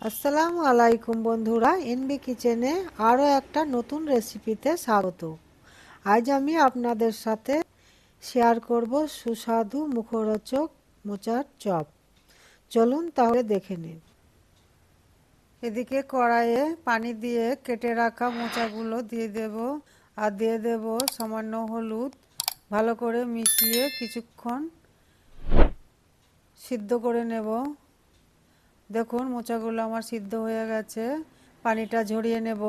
আসসালামু আলাইকুম বন্ধুরা, এনবি কিচেনে আরও একটা নতুন রেসিপিতে স্বাগত। আজ আমি আপনাদের সাথে শেয়ার করব সুস্বাদু মুখরোচক মোচার চপ। চলুন তাহলে দেখে নিন। এদিকে কড়াইয়ে পানি দিয়ে কেটে রাখা মোচাগুলো দিয়ে দেব, আর দিয়ে দেব সামান্য হলুদ। ভালো করে মিশিয়ে কিছুক্ষণ সিদ্ধ করে নেব। দেখুন মোচাগুলো আমার সিদ্ধ হয়ে গেছে, পানিটা ঝরিয়ে নেব।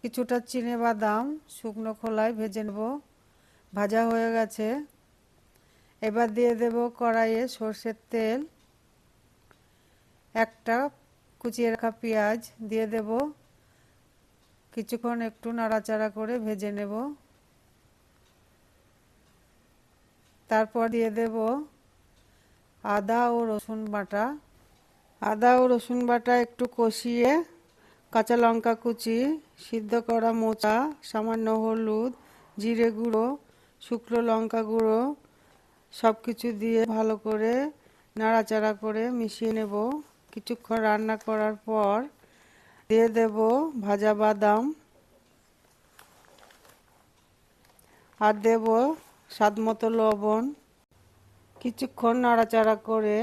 কিছুটা চিনেবাদাম শুকনো খোলায় ভেজে নেব। ভাজা হয়ে গেছে। এবার দিয়ে দেব কড়াইয়ে সর্ষের তেল, একটা কুচিয়ে রাখা পেঁয়াজ দিয়ে দেব। কিছুক্ষণ একটু নাড়াচাড়া করে ভেজে নেব। তারপর দিয়ে দেব আদা ও রসুন বাটা। আদা ও রসুন বাটা একটু কষিয়ে কাঁচা লঙ্কা কুচি, সিদ্ধ করা মোচা, সামান্য হলুদ, জিরে গুঁড়ো, শুকনো লঙ্কা গুঁড়ো সব কিছু দিয়ে ভালো করে নাড়াচাড়া করে মিশিয়ে নেব। কিছুক্ষণ রান্না করার পর দিয়ে দেব ভাজা বাদাম, আর দেব স্বাদ মতো লবণ। কিছুক্ষণ নাড়াচাড়া করে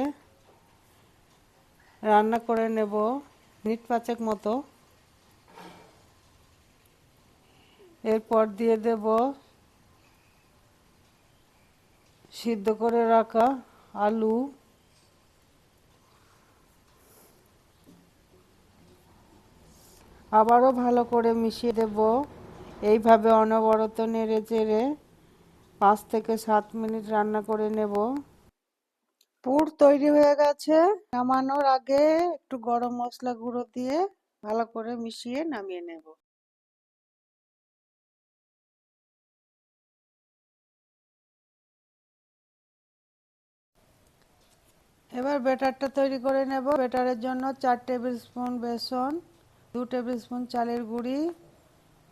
রান্না করে নেব মিনিট পাঁচেক মতো। এরপর দিয়ে দেব সিদ্ধ করে রাখা আলু। আবারও ভালো করে মিশিয়ে দেব। এইভাবে অনবরত নেড়ে চেড়ে 5 থেকে 7 মিনিট রান্না করে নেব। পুর তৈরি হয়ে গেছে। নামানোর আগে একটু গরম মশলা গুঁড়ো দিয়ে ভালো করে মিশিয়ে নামিয়ে নেব। এবার ব্যাটারটা তৈরি করে নেব। ব্যাটারের জন্য 4 টেবিল স্পুন বেসন, 2 টেবিল স্পুন চালের গুঁড়ি,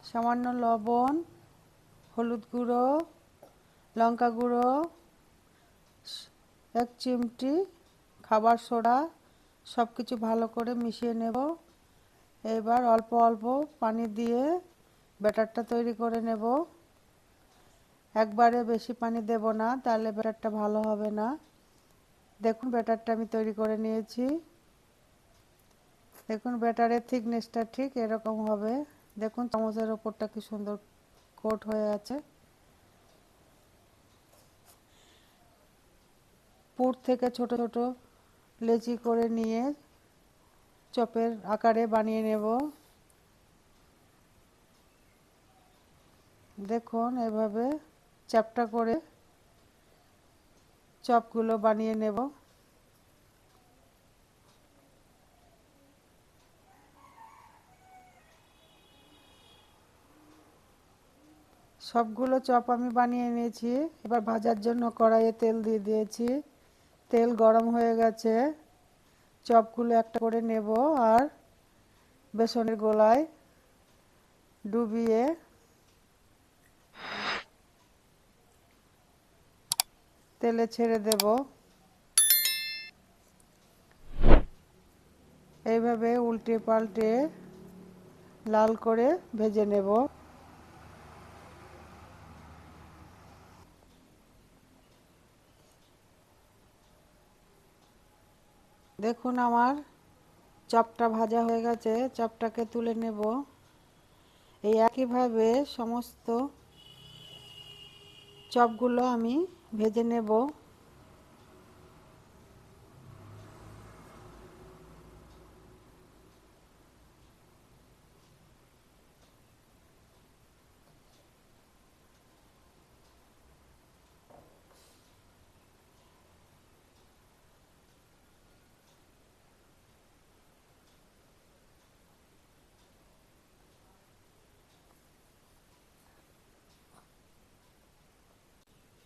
সামান্য লবণ, হলুদ গুঁড়ো, লঙ্কা গুঁড়ো, 1 চিমটি খাবার সোডা সব কিছু ভালো করে মিশিয়ে নেব। এবার অল্প অল্প পানি দিয়ে ব্যাটারটা তৈরি করে নেব। একবারে বেশি পানি দেব না, তাহলে ব্যাটারটা ভালো হবে না। দেখুন ব্যাটারটা আমি তৈরি করে নিয়েছি। দেখুন ব্যাটারের থিকনেসটা ঠিক এরকম হবে। দেখুন চামচের ওপরটা কি সুন্দর কোট হয়ে আছে। পুর থেকে ছোট ছোট লেচি করে নিয়ে চপের আকারে বানিয়ে নেব। দেখুন এভাবে চ্যাপ্টা করে চপগুলো বানিয়ে নেব। সবগুলো চপ আমি বানিয়ে নিয়েছি। এবার ভাজার জন্য কড়াইয়ে তেল দিয়ে দিয়েছি। তেল গরম হয়ে গেছে। চপগুলো একটা করে নেব আর বেসনের গোলায় ডুবিয়ে তেলে ছেড়ে দেব। এইভাবে উল্টে পাল্টে লাল করে ভেজে নেব। দেখুন আমার চপটা ভাজা হয়ে গেছে। চপটাকে তুলে নেব। এই একইভাবে সমস্ত চপগুলো আমি ভেজে নেব।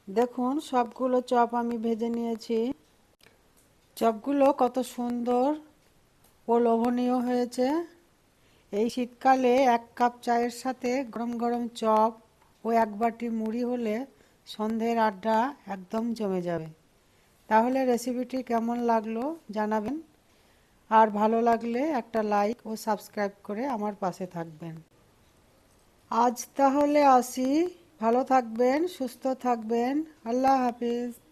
দেখুন সবগুলো চপ আমি ভেজে নিয়েছি। চপগুলো কত সুন্দর ও লোভনীয় হয়েছে। এই শীতকালে 1 কাপ চায়ের সাথে গরম গরম চপ ও 1 বাটি মুড়ি হলে সন্ধ্যের আড্ডা একদম জমে যাবে। তাহলে রেসিপিটি কেমন লাগলো জানাবেন। আর ভালো লাগলে একটা লাইক ও সাবস্ক্রাইব করে আমার পাশে থাকবেন। আজ তাহলে আসি। ভালো থাকবেন, সুস্থ থাকবেন। আল্লাহ হাফিজ।